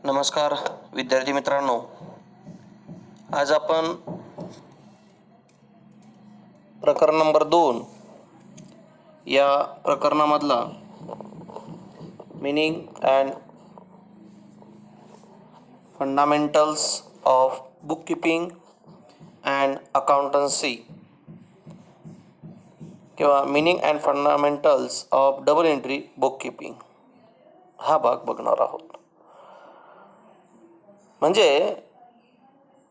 नमस्कार विद्यार्थी मित्रांनो, आज आपण प्रकरण नंबर 2 या प्रकरणामधला meaning and fundamentals of book keeping and accountancy किंवा meaning and fundamentals of double entry book keeping हा भाग बघणार आहोत. म्हणजे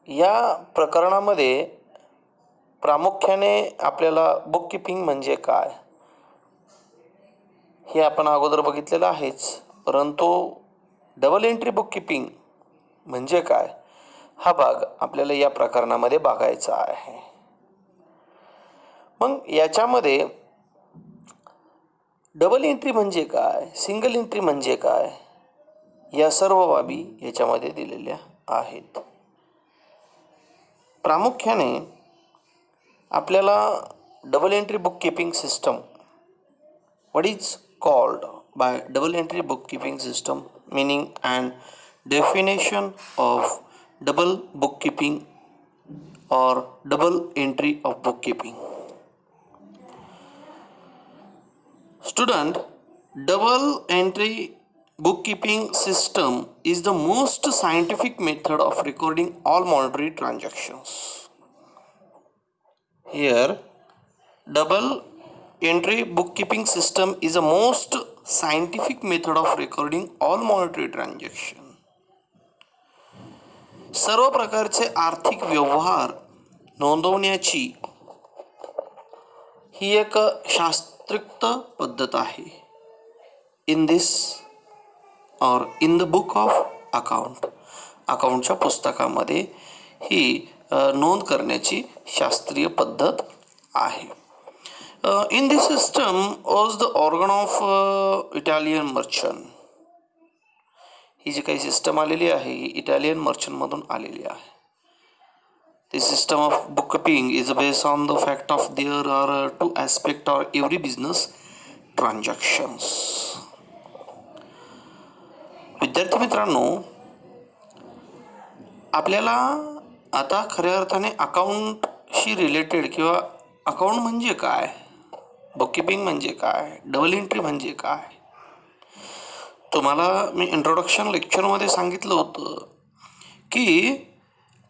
या प्रकरणामध्ये प्रामुख्याने आपल्याला बुक कीपिंग म्हणजे काय हे आपण अगोदर बघितलेलं आहेच, परंतु डबल एंट्री बुक कीपिंग म्हणजे काय हा भाग आपल्याला या प्रकरणामध्ये बघायचा आहे. मग याच्यामध्ये डबल एंट्री म्हणजे काय, सिंगल एंट्री म्हणजे काय, या सर्व बाबी याच्यामध्ये दिलेल्या आहेत. प्रामुख्याने आपल्याला double entry book keeping system, what is called bye double entry book keeping system, meaning and definition of double book keeping or double entry of bookkeeping. Student, double entry bookkeeping system is the most scientific method of recording all monetary transactions. Here, double entry bookkeeping system is the most scientific method of recording all monetary transactions. सर्व प्रकारचे आर्थिक व्यवहार नोंदवण्याची ही एक शास्त्रोक्त पद्धत आहे. In this or in the book of अकाउंटच्या पुस्तकामध्ये ही नोंद करण्याची शास्त्रीय पद्धत आहे. In this system was the organ of Italian merchant. ही जी काही सिस्टम आलेली आहे ही इटालियन मर्चंटमधून आलेली आहे. The system of bookkeeping is based on the fact of there are two aspects of every business transactions. विद्यार्थी मित्रांनो, आपल्याला आता खऱ्या अर्थाने अकाउंटशी रिलेटेड किंवा अकाउंट म्हणजे काय, बुककीपिंग म्हणजे काय, डबल एंट्री म्हणजे काय, तुम्हाला मी इंट्रोडक्शन लेक्चरमध्ये सांगितलं होतं की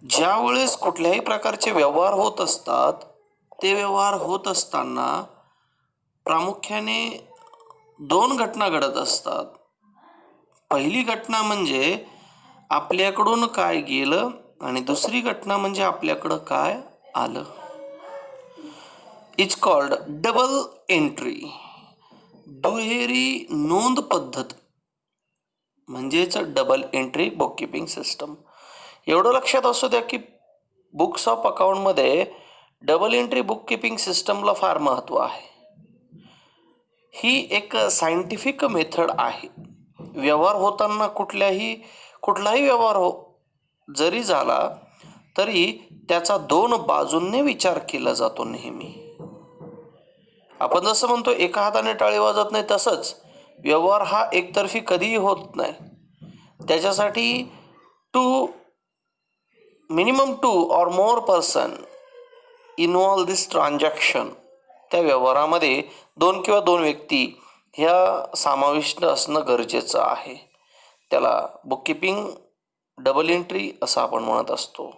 ज्या वेळेस कुठल्याही प्रकारचे व्यवहार होत असतात, ते व्यवहार होत असताना प्रामुख्याने दोन घटना घडत असतात. पहिली घटना म्हणजे आपल्याकडून काय गेलं आणि दुसरी घटना म्हणजे आपल्याकडं काय आलं. इट्स कॉल्ड डबल एंट्री, दुहेरी नोंद पद्धत म्हणजेच डबल एंट्री बुककीपिंग सिस्टम. एवढं लक्षात असू द्या की बुक्स ऑफ अकाउंटमध्ये डबल एंट्री बुककीपिंग सिस्टमला फार महत्त्व आहे. ही एक सायंटिफिक मेथड आहे. व्यवहार होताना कुठलाही व्यवहार जरी झाला तरी त्याचा दोन बाजूंनी विचार केला जातो. नेहमी आपण जसं म्हणतो एका हाताने टाळी वाजत नाही, तसंच व्यवहार हा एकतर्फी कधीही होत नाही. त्याच्यासाठी minimum 2 or more person involve this transaction. त्या व्यवहारामध्ये दोन किंवा दोन व्यक्ती ह्या समाविष्ट असणं गरजेचं आहे. त्याला बुककीपिंग डबल एंट्री असं आपण म्हणत असतो.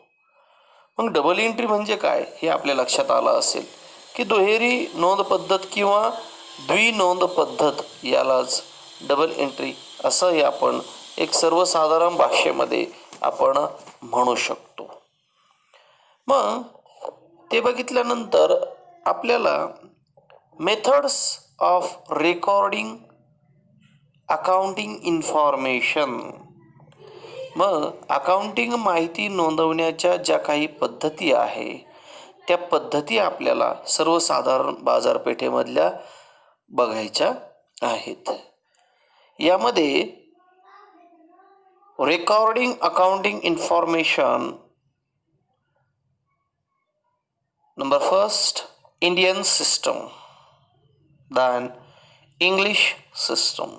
मग डबल एंट्री म्हणजे काय हे आपल्या लक्षात आलं असेल की दुहेरी नोंद पद्धत किंवा द्विनोंद पद्धत, यालाच डबल एंट्री असंही आपण एक सर्वसाधारण भाषेमध्ये आपण म्हणू शकतो. मग ते बघितल्यानंतर आपल्याला methods of recording accounting information, मग अकाउंटिंग माहिती नोंदवण्याच्या ज्या काही पद्धती आहे त्या पद्धती आपल्याला सर्वसाधारण बाजारपेठेमधल्या बघायच्या आहेत. यामध्ये recording accounting information, number first Indian system, then English system.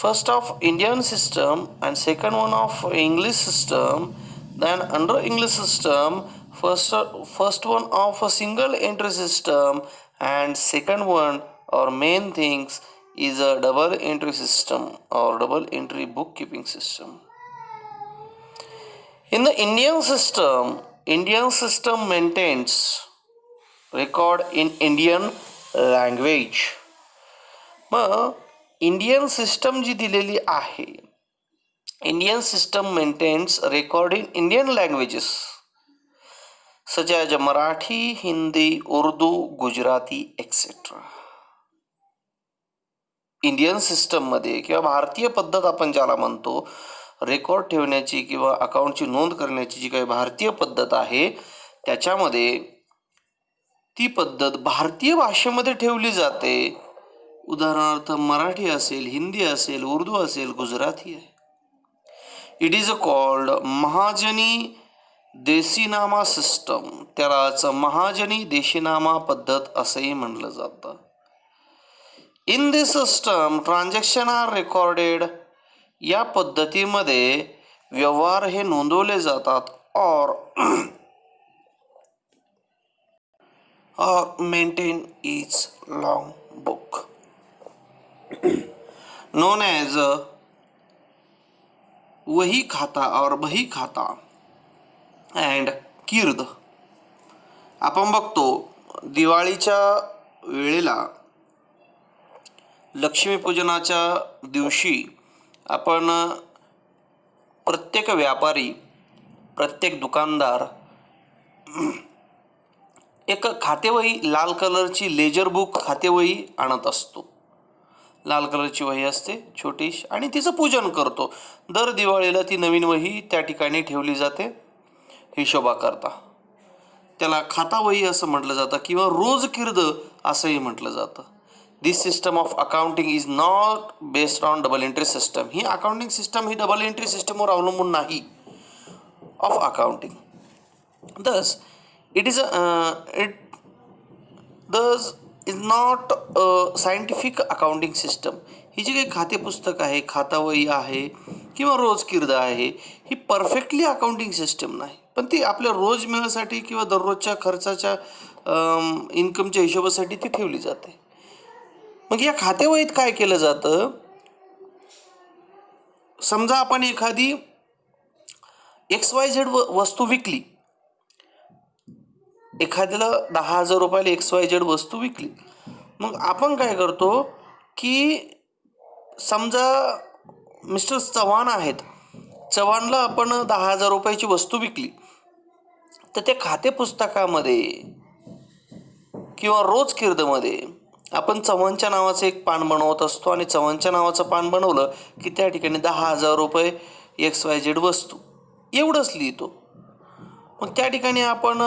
first of Indian system and second one of English system. Then under English system, first one of a single entry system, and second one or main things is a double entry system or double entry bookkeeping system. In the Indian system maintains record in Indian language. मग Indian system जी दिलेली आहे, Indian system maintains record in Indian languages such as Marathi, Hindi, Urdu, Gujarati etcetera. Indian सिस्टममध्ये किंवा भारतीय पद्धत आपण ज्याला म्हणतो, रेकॉर्ड ठेवण्याची किंवा अकाउंटची नोंद करण्याची जी काही भारतीय पद्धत आहे, त्याच्यामध्ये ती पद्धत भारतीय भाषेमध्ये ठेवली जाते. उदाहरणार्थ मराठी असेल, हिंदी असेल, उर्दू असेल, गुजराती आहे. इट इज कॉल्ड महाजनी देशीनामा सिस्टम. त्यालाच महाजनी देशीनामा पद्धत असंही म्हणलं जातं. In this system transaction are recorded. या पद्धतीमध्ये व्यवहार हे नोंदवले जातात और maintain is long book known as वही खाता और बही खाता अँड कीर्द. आपण बघतो दिवाळीच्या वेळेला, लक्ष्मीपूजनाच्या दिवशी आपण प्रत्येक व्यापारी, प्रत्येक दुकानदार एक खातेवही, लाल कलरची लेजर बुक खातेवही आणत असतो. लाल कलरची वही असते छोटीशी आणि तिचं पूजन करतो. दर दिवाळीला ती नवीन वही त्या ठिकाणी ठेवली जाते हिशोबाकरता. त्याला खातावही असं म्हटलं जातं किंवा रोज कीर्द असंही म्हटलं जातं. This system of accounting is not based on double entry system. ही अकाउंटिंग सिस्टम ही डबल एंट्री सिस्टमवर अवलंबून नाही of accounting. Thus it is is not scientific accounting system. ही जी काही खाते पुस्तक आहे, खातावही आहे किंवा रोज कीर्द आहे, ही परफेक्टली अकाउंटिंग सिस्टम नाही, पण ती आपल्या रोज मिळण्यासाठी किंवा दररोजच्या खर्चाच्या इन्कमच्या हिशोबासाठी ती ठेवली जाते. मग या खातेवहीत काय केलं जातं, समजा आपण एखादी XYZ वस्तू विकली, एखाद्याला 10,000 रुपयाला XYZ वस्तू विकली. मग आपण काय करतो की समजा मिस्टर चव्हाण आहेत, चव्हाणला आपण 10,000 रुपयाची वस्तू विकली, तर त्या खाते पुस्तकामध्ये किंवा रोज कीर्दमध्ये आपण चव्हाणच्या नावाचं एक पान बनवत असतो आणि चव्हाणच्या नावाचं पान बनवलं की त्या ठिकाणी 10,000 रुपये XYZ वस्तू एवढंच लिहितो. मग त्या ठिकाणी आपण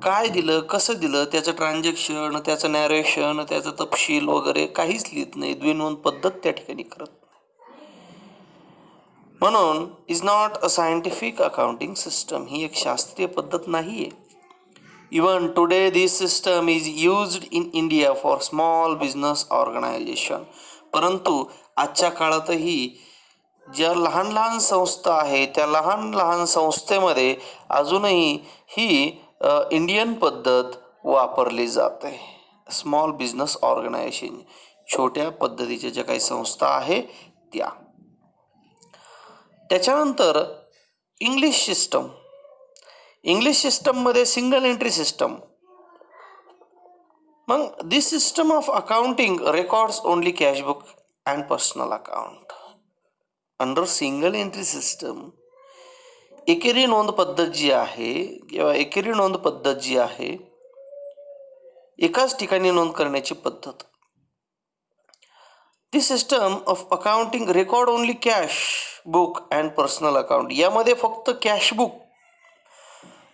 काय दिलं, कसं दिलं, त्याचं ट्रान्झॅक्शन, त्याचं नॅरेशन, त्याचं तपशील वगैरे काहीच लिहित नाही. द्विनोंद पद्धत त्या ठिकाणी करत नाही. म्हणून is not a scientific accounting system. ही एक शास्त्रीय पद्धत नाही आहे. Even today this system is used in India for small business organisation. परंतु आजच्या काळातही ज्या लहान लहान संस्था आहेत, त्या लहान लहान संस्थेमध्ये अजूनही ही इंडियन पद्धत वापरली जाते. स्मॉल बिझनेस ऑर्गनायझेशन, छोट्या पद्धतीच्या ज्या काही संस्था आहे त्या. त्याच्यानंतर इंग्लिश सिस्टम. इंग्लिश सिस्टममध्ये सिंगल एंट्री सिस्टम. मग this system of accounting records only cashbook and personal account. Under single entry system एकेरी नोंद पद्धत जी आहे किंवा एकेरी नोंद पद्धत जी आहे, एकाच ठिकाणी नोंद करण्याची पद्धत. This system of accounting record only cash book and personal account. यामध्ये फक्त कॅश बुक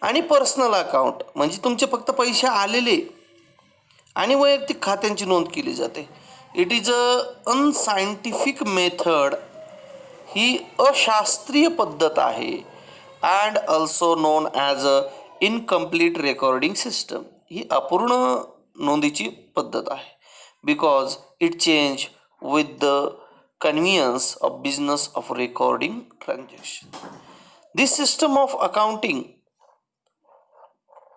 आणि पर्सनल अकाउंट म्हणजे तुमचे फक्त पैसे आलेले आणि वैयक्तिक खात्यांची नोंद केली जाते. It is a unscientific method. ही अशास्त्रीय पद्धत आहे. And also known as a incomplete recording system. ही अपूर्ण नोंदीची पद्धत आहे. Because it change with the convenience of business of recording transaction. This system of accounting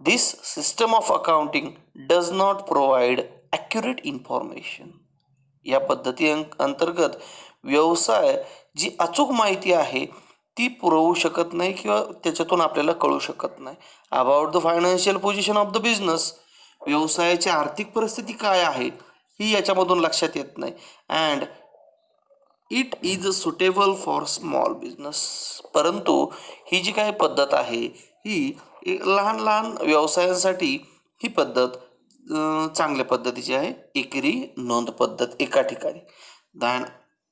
This system of accounting does not provide accurate information. या पद्धती अंतर्गत व्यवसाय जी अचूक माहिती आहे ती पुरवू शकत नाही किंवा त्याच्यातून आपल्याला कळू शकत नाही. About the financial position of the business, व्यवसायाची आर्थिक परिस्थिती काय आहे ही याच्यामधून लक्षात येत नाही. And it is suitable for small business, परंतु ही जी काही पद्धत आहे ही लहान लहान व्यवसायांसाठी ही पद्धत चांगल्या पद्धतीची आहे. एकेरी नोंद पद्धत एका ठिकाणी. Than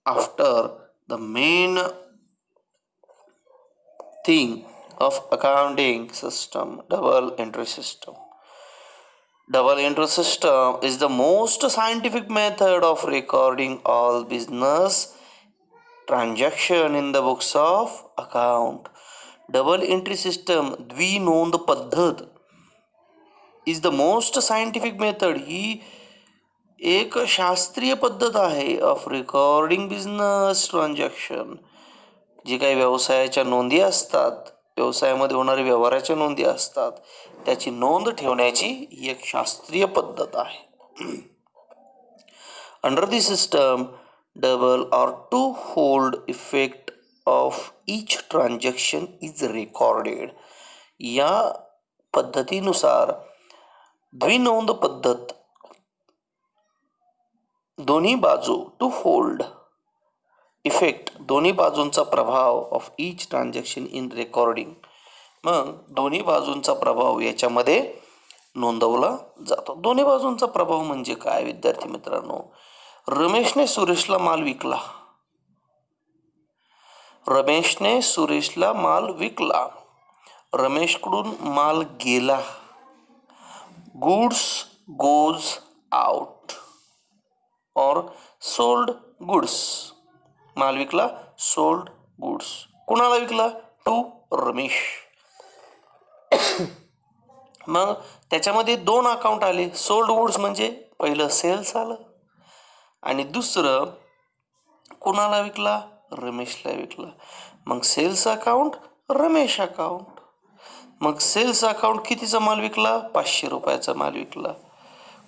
after the main thing of accounting system, double entry system. Double entry system is the most scientific method of recording all business transaction in the books of account. Double entry system, द्विनोंद पद्धत, is the most scientific method, ही एक शास्त्रीय पद्धत आहे of recording business transaction. जे काही व्यवसायाच्या नोंदी असतात, व्यवसायामध्ये होणाऱ्या व्यवहाराच्या नोंदी असतात, त्याची नोंद ठेवण्याची ही एक शास्त्रीय पद्धत आहे. Under the system, double or two fold effect of each transaction is recorded. या पद्धतीनुसार द्विनोंद पद्धत, दोन्ही बाजू, टू फोल्ड इफेक्ट, दोन्ही बाजूंचा प्रभाव of each transaction in recording, मग दोन्ही बाजूंचा प्रभाव याच्यामध्ये नोंदवला जातो. दोन्ही बाजूंचा प्रभाव म्हणजे काय विद्यार्थी मित्रांनो? रमेशने सुरेशला माल विकला. रमेशने सुरेशला माल विकला. रमेशकडून माल गेला. गुड्स गोज आउट और सोल्ड गुड्स. माल विकला, सोल्ड गुड्स. कुणाला विकला? टू रमेश. मग त्याच्यामध्ये दोन अकाउंट आले. सोल्ड गुड्स म्हणजे पहिलं सेल्स आलं आणि दुसरं कुणाला विकला? रमेशला विकला. मग सेल्स अकाउंट, रमेश अकाउंट. मग सेल्स अकाउंट कितीचा माल विकला? 500 रुपयाचा माल विकला.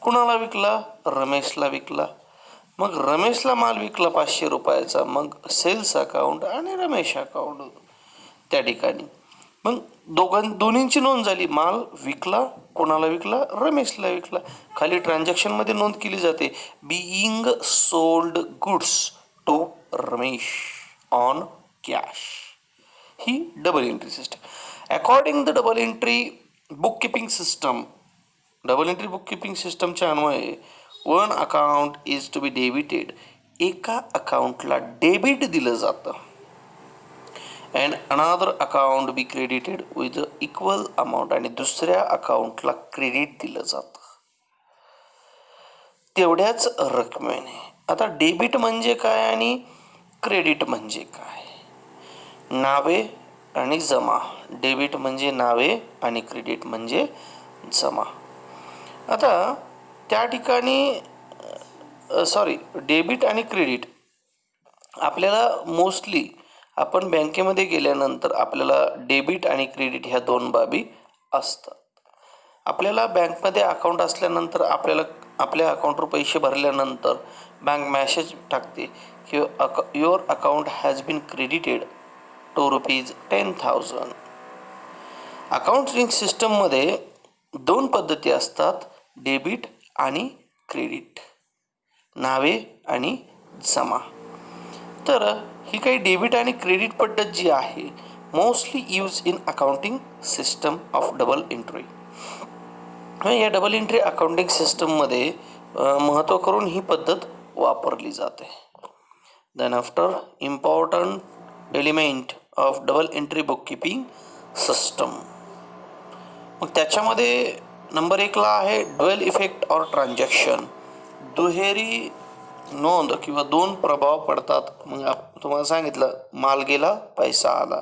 कुणाला विकला? रमेशला विकला. मग रमेशला माल विकला 500 रुपयाचा. मग सेल्स अकाउंट आणि रमेश अकाउंट त्या ठिकाणी. मग दोन्हींची नोंद झाली. माल विकला, कोणाला विकला? रमेशला विकला. खाली ट्रान्झॅक्शनमध्ये नोंद केली जाते, being sold goods to Ramesh on cash. ही double entry system. According the double entry book keeping system, double entry book keeping सिस्टमच्या अन्वये one account is to be debited, एका अकाउंटला डेबिट दिलं जातं. And another account be credited with equal amount, आणि दुसऱ्या अकाउंटला क्रेडिट दिलं जातं तेवढ्याच रकमेने. आता डेबिट म्हणजे काय आणि क्रेडिट म्हणजे काय? नावे आणि जमा. डेबिट म्हणजे नावे आणि क्रेडिट म्हणजे जमा. आता त्या ठिकाणी डेबिट आणि क्रेडिट आपल्याला मोस्टली आपण बँकेमध्ये गेल्यानंतर आपल्याला डेबिट आणि क्रेडिट ह्या दोन बाबी असतात. आपल्याला बँकमध्ये अकाउंट असल्यानंतर आपल्याला आपल्या अकाउंटवर पैसे भरल्यानंतर बँक मॅसेज टाकते की your account has been credited ₹10,000. Accounting सिस्टममध्ये दोन पद्धती असतात, डेबिट आणि क्रेडिट, नावे आणि जमा. तर ही काही डेबिट आणि क्रेडिट पद्धत जी आहे mostly use in accounting system of double entry. या डबल एंट्री अकाउंटिंग सिस्टममध्ये महत्त्व करून ही पद्धत वापरली जाते. Then after important element of double entry book keeping system, मग त्याच्यामध्ये नंबर 1ला आहे ड्युअल इफेक्ट ऑर ट्रान्झॅक्शन. दुहेरी नोंद किंवा दोन प्रभाव पडतात. मग तुम्हाला सांगितलं माल गेला, पैसा आला,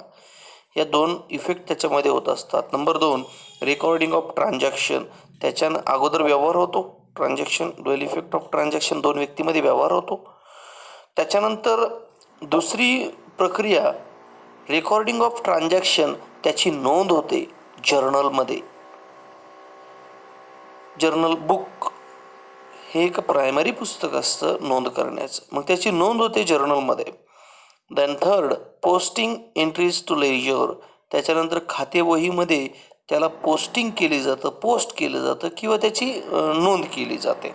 या दोन इफेक्ट त्याच्यामध्ये होत असतात. नंबर 2 रेकॉर्डिंग ऑफ ट्रान्झॅक्शन, त्याच्यानं अगोदर व्यवहार होतो. Transaction, dual effect of transaction, दोन व्यक्तीमध्ये व्यवहार होतो. त्याच्यानंतर दुसरी प्रक्रिया रेकॉर्डिंग ऑफ ट्रान्झॅक्शन, त्याची नोंद होते जर्नलमध्ये. जर्नल बुक हे एक प्रायमरी पुस्तक असतं नोंद करण्याचं, मग त्याची नोंद होते जर्नलमध्ये. Then third, posting entries to ledger. त्याच्यानंतर खातेवहीमध्ये त्याला पोस्टिंग केली जातं, पोस्ट केलं जातं किंवा त्याची नोंद केली जाते.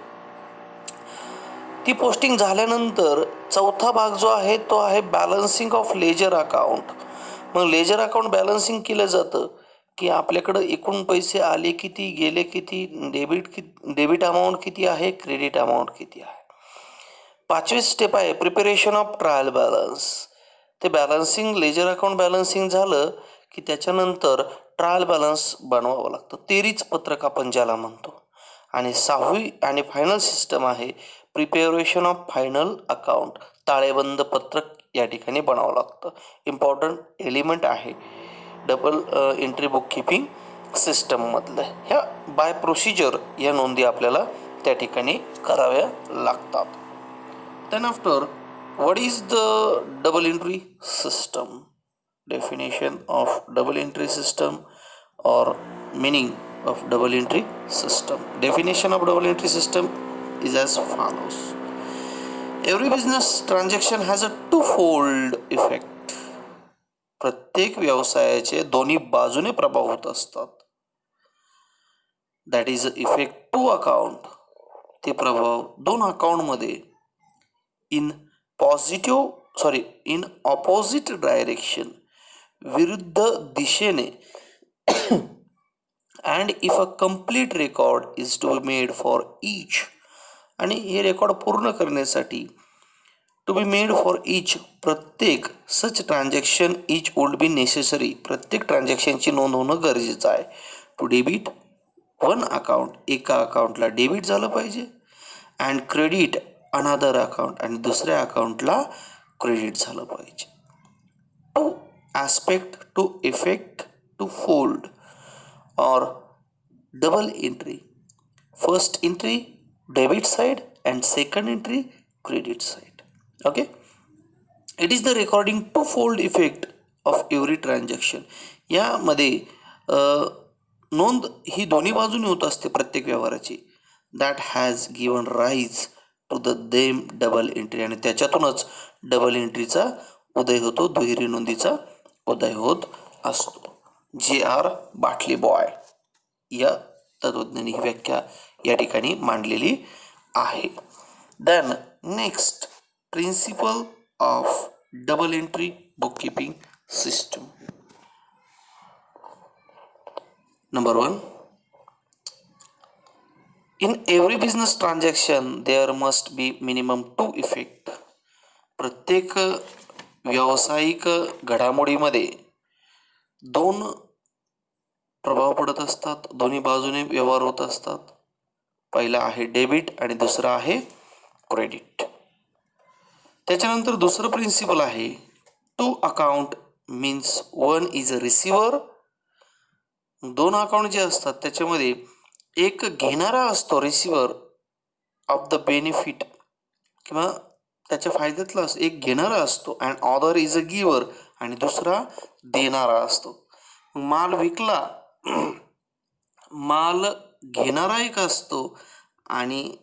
ती पोस्टिंग झाल्यानंतर चौथा भाग जो आहे तो आहे बॅलन्सिंग ऑफ लेजर अकाउंट. मग लेजर अकाउंट बॅलन्सिंग केलं जातं की आपल्याकडं एकूण पैसे आले किती, गेले किती, डेबिट अमाऊंट किती आहे, क्रेडिट अमाऊंट किती आहे. पाचवी स्टेप आहे प्रिपरेशन ऑफ ट्रायल बॅलन्स. ते बॅलन्सिंग, लेजर अकाउंट बॅलन्सिंग झालं की त्याच्यानंतर ट्रायल बॅलन्स बनवावं लागतं, तेरीच पत्रक आपण ज्याला म्हणतो. आणि सहावी आणि फायनल सिस्टम आहे प्रिपेरेशन ऑफ फायनल अकाउंट. ताळेबंद पत्रक या ठिकाणी बनावं लागतं. इम्पॉर्टंट एलिमेंट आहे डबल एंट्री बुक किपिंग सिस्टममधलं. ह्या बाय प्रोसिजर या नोंदी आपल्याला त्या ठिकाणी कराव्या लागतात. Then after, what is the double entry system? Definition of double entry system or meaning of double entry system. Definition of double entry system is as follows. Every business transaction has a twofold effect. प्रत्येक व्यवसायाचे दोन्ही बाजूने प्रभाव होत असतात. That is effect to account. ते प्रभाव दोन अकाउंटमध्ये in opposite direction, विरुद्ध दिशेने, and if a complete record is to be made for each, आणि हे रेकॉर्ड पूर्ण करण्यासाठी to be made for each, प्रत्येक such transaction each would be necessary, प्रत्येक ट्रान्झॅक्शनची नोंद होणं गरजेचं आहे. टू डेबिट वन अकाउंट, एका अकाउंटला डेबिट झालं पाहिजे, अँड क्रेडिट अनादर अकाउंट, आणि दुसऱ्या अकाउंटला क्रेडिट झालं पाहिजे. Two aspect, two effect, two fold or double entry. First entry debit side and second entry credit side. Okay, it is the recording twofold effect of every transaction. यामध्ये नोंद ही दोन्ही बाजूने होत असते प्रत्येक व्यवहाराची. That has given rise to the them double entry, आणि त्याच्यातूनच डबल एंट्रीचा उदय होतो, दुहेरी नोंदीचा उदय होत असतो. J.R. बाटली बॉय या तत्वज्ञानी ही व्याख्या या ठिकाणी मांडलेली आहे. Then next, principle of double entry book keeping system. Number 1, in every business transaction there must be minimum 2 effect. प्रत्येक व्यावसायिक घडामोडीमध्ये दोन प्रभाव पडत असतात, दोन्ही बाजूने व्यवहार होत असतात. पहिला आहे डेबिट आणि दुसरा आहे क्रेडिट. त्याच्यानंतर दुसरं प्रिन्सिपल आहे two account means one is a receiver. दोन अकाउंट जे असतात त्याच्यामध्ये एक घेणारा असतो, रिसिव्हर ऑफ द बेनिफिट किंवा त्याच्या फायद्यातला असतो, एक घेणारा असतो, and other is a giver, आणि दुसरा देणारा असतो. माल विकला, माल घेणारा एक असतो आणि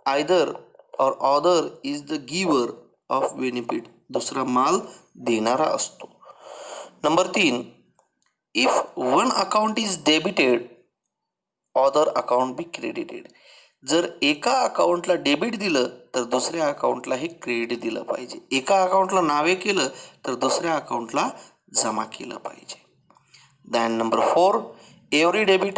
आयदर और other is the giver of benefit, दुसरा माल देणारा असतो. Number 3, if one account is debited other account be credited. जर एका अकाउंटला डेबिट दिलं तर दुसऱ्या अकाउंटला हे क्रेडिट दिलं पाहिजे. एका अकाउंटला नावे केलं तर दुसऱ्या अकाउंटला जमा केलं पाहिजे. Then number 4, every debit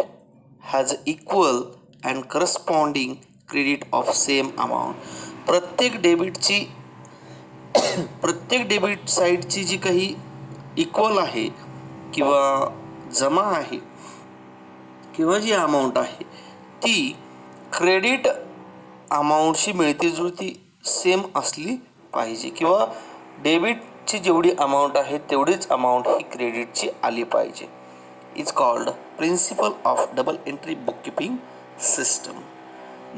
has equal and corresponding credit of same amount. प्रत्येक डेबिट साईडची जी काही इक्वल आहे किंवा जमा आहे किंवा जी अमाऊंट आहे ती क्रेडिट अमाऊंटशी मिळती जुळती सेम असली पाहिजे, किंवा डेबिटची जेवढी अमाऊंट आहे तेवढीच अमाऊंट ही क्रेडिटची आली पाहिजे. Is called principle of double entry book keeping system.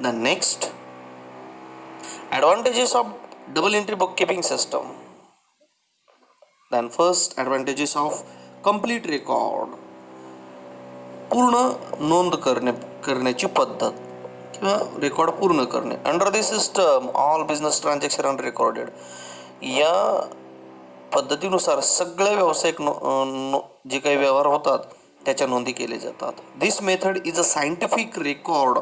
The next, advantages of double entry book keeping system. Than first advantages of complete record. पूर्ण नोंद करण्याची पद्धत किंवा रेकॉर्ड पूर्ण करणे. Under this system all business transaction are recorded. या पद्धतीनुसार सगळे व्यावसायिक जे काही व्यवहार होतात त्याच्या नोंदी केले जातात. This method is a scientific record.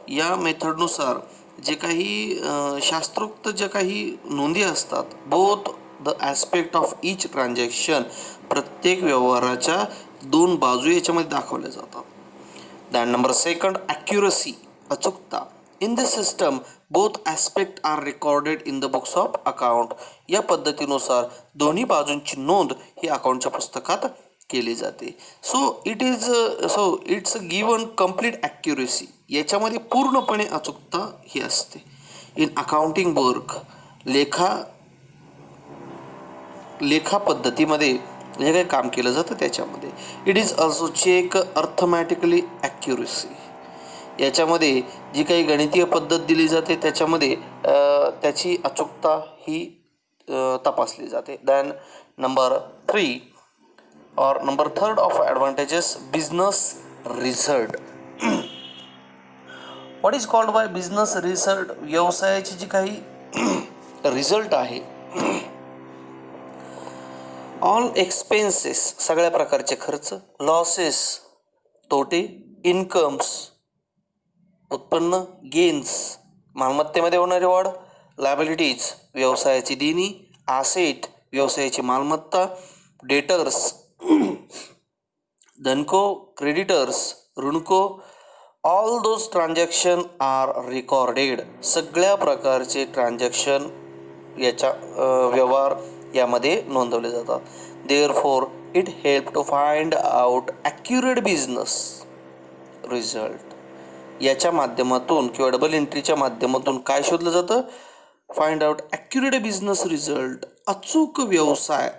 या मेथडनुसार जे काही शास्त्रोक्त ज्या काही नोंदी असतात, both the aspect of each transaction, प्रत्येक व्यवहाराच्या दोन बाजू याच्यामध्ये दाखवल्या जातात. दॅन नंबर सेकंड, ॲक्युरसी, अचूकता. In this system both aspect are recorded in the books of account. या पद्धतीनुसार दोन्ही बाजूंची नोंद ही अकाउंटच्या पुस्तकात केली जाते. So it's given complete accuracy. याच्यामध्ये पूर्णपणे अचूकता ही असते. इन अकाउंटिंग वर्क, लेखा पद्धतीमध्ये जे काही काम केलं जातं त्याच्यामध्ये. It is also check arithmetically accuracy. याच्यामध्ये जी काही गणितीय पद्धत दिली जाते त्याच्यामध्ये त्याची अचूकता ही तपासली जाते. Than number third of advantages, business result. What is called bye business result? व्यवसायाची जी काही रिझल्ट आहे, ऑल एक्सपेन्सेस, सगळ्या प्रकारचे खर्च, लॉसेस, तोटे, इन्कम्स, उत्पन्न, गेन्स, मालमत्तेमध्ये होणारी वाढ, लायबिलिटीज, व्यवसायाची देणी, आसेट, व्यवसायाची मालमत्ता, डेटर्स, धनको, क्रेडिटर्स, ऋणको, all those transaction are recorded. सगळ्या प्रकारचे ट्रान्झॅक्शन याच्या व्यवहार यामध्ये नोंदवले जातात. Therefore it help to find out accurate business result. याच्या माध्यमातून किंवा डबल एंट्रीच्या माध्यमातून काय शोधलं जातं? Find out accurate business result. अचूक व्यवसाय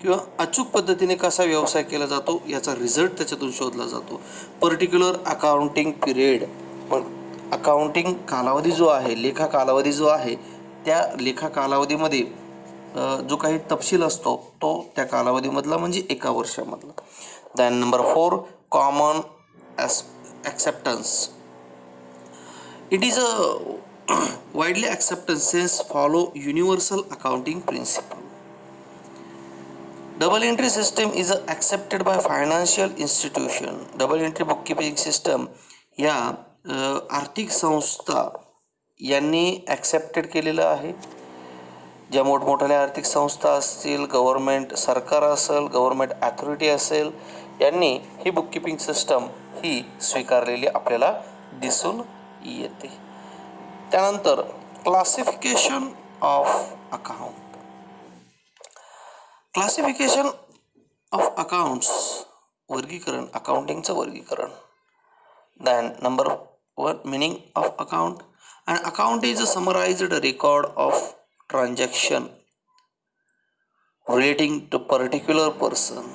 किंवा अचूक पद्धतीने कसा व्यवसाय केला जातो याचा रिझल्ट त्याच्यातून शोधला जातो. पर्टिक्युलर अकाउंटिंग पिरियड, अकाउंटिंग कालावधी जो आहे, लेखा कालावधी जो आहे, त्या लेखा कालावधीमध्ये जो काही तपशील असतो तो त्या कालावधीमधला म्हणजे एका वर्षामधला. Than number 4, common acceptance. It is a widely acceptance sense follow universal accounting principle. Double entry system is accepted by financial institution. Double entry book keeping system या आर्थिक संस्था यांनी ॲक्सेप्टेड केलेलं आहे. ज्या मोठमोठ्या आर्थिक संस्था असतील, गव्हर्नमेंट सरकार असेल, गव्हर्नमेंट ॲथॉरिटी असेल, यांनी ही बुककीपिंग सिस्टम ही स्वीकारलेली आपल्याला दिसून येते. त्यानंतर classification of account. Classification of accounts, वर्गीकरण, अकाउंटिंगचं वर्गीकरण. Than number 1, meaning of account. An account is a summarized record of transaction relating to particular person,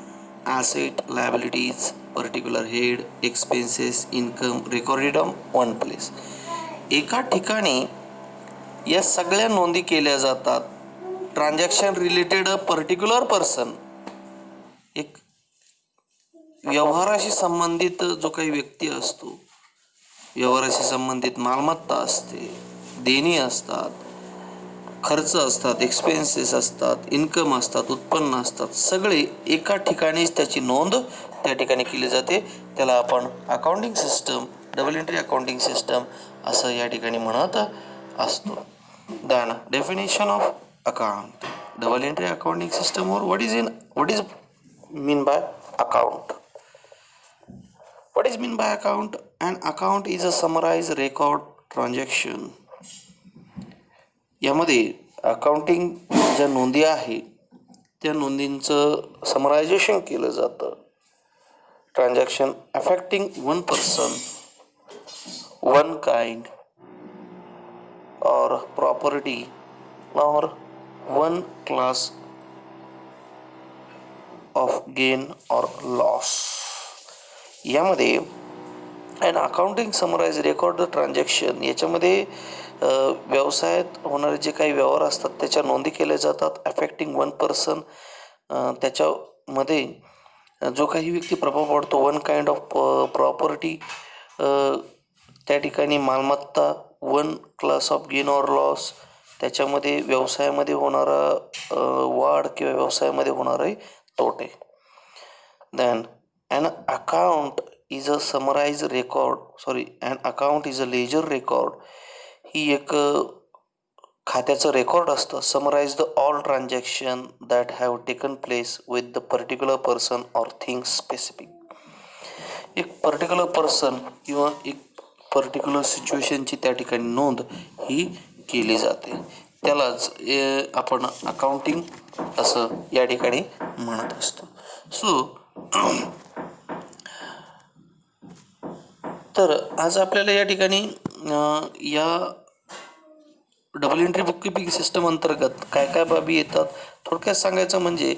asset, liabilities, particular head, expenses, income recorded on one place. एका ठिकाणी या सगळ्या नोंदी केल्या जातात. Transaction related a particular person, एक व्यवहाराशी संबंधित जो काही व्यक्ती असतो, व्यवहाराशी संबंधित मालमत्ता असते, देणी असतात, खर्च असतात, एक्सपेन्सेस असतात, इन्कम असतात, उत्पन्न असतात, सगळे एका ठिकाणीच त्याची नोंद त्या ठिकाणी केली जाते. त्याला आपण accounting system, double entry accounting system असं या ठिकाणी म्हणत असतो. Than definition of account. Double entry accounting सिस्टमवर what is mean by account. What is mean by account? An account is a summarized record transaction. यामध्ये अकाउंटिंग ज्या नोंदी आहे त्या नोंदींचं समरायझेशन केलं जातं. Transaction affecting one person, one kind और प्रॉपर्टी और वन क्लास ऑफ गेन और लॉस. यामध्ये and accounting summarise record the transaction. याच्यामध्ये व्यवसायात होणारे जे काही व्यवहार असतात त्याच्या नोंदी केल्या जातात. अफेक्टिंग वन पर्सन, त्याच्यामध्ये जो काही व्यक्ती प्रभाव पडतो. वन काइंड ऑफ प्रॉपर्टी, त्या ठिकाणी मालमत्ता. One class of gain or loss, त्याच्यामध्ये व्यवसायामध्ये होणारा वाढ किंवा व्यवसायामध्ये होणारे तोटे. Then an account is a summarized record, an account is a ledger record. ही एक खात्याचं रेकॉर्ड असतं. Summarise the all transaction that have taken place with the particular person or thing specific. एक पर्टिक्युलर पर्सन किंवा एक particular सिच्युएशनची त्या ठिकाणी नोंद ही केली जाते. त्यालाच आपण अकाउंटिंग असं या ठिकाणी म्हणत असतो. तर आज आपल्याला या ठिकाणी या डबल एंट्री बुककीपिंग सिस्टम अंतर्गत काय काय बाबी येतात थोडक्यात सांगायचं म्हणजे,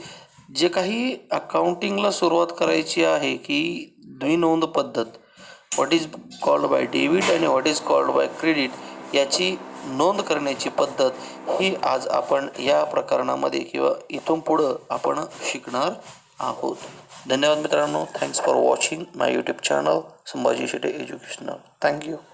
जे काही अकाउंटिंगला सुरुवात करायची आहे की द्विनोंद पद्धत, what is called by debit आणि what is called by credit, याची नोंद करण्याची पद्धत ही आज आपण या प्रकरणामध्ये किंवा इथून पुढं आपण शिकणार आहोत. धन्यवाद मित्रांनो. Thanks for watching my YouTube channel Sambhaji Shete educational. Thank you.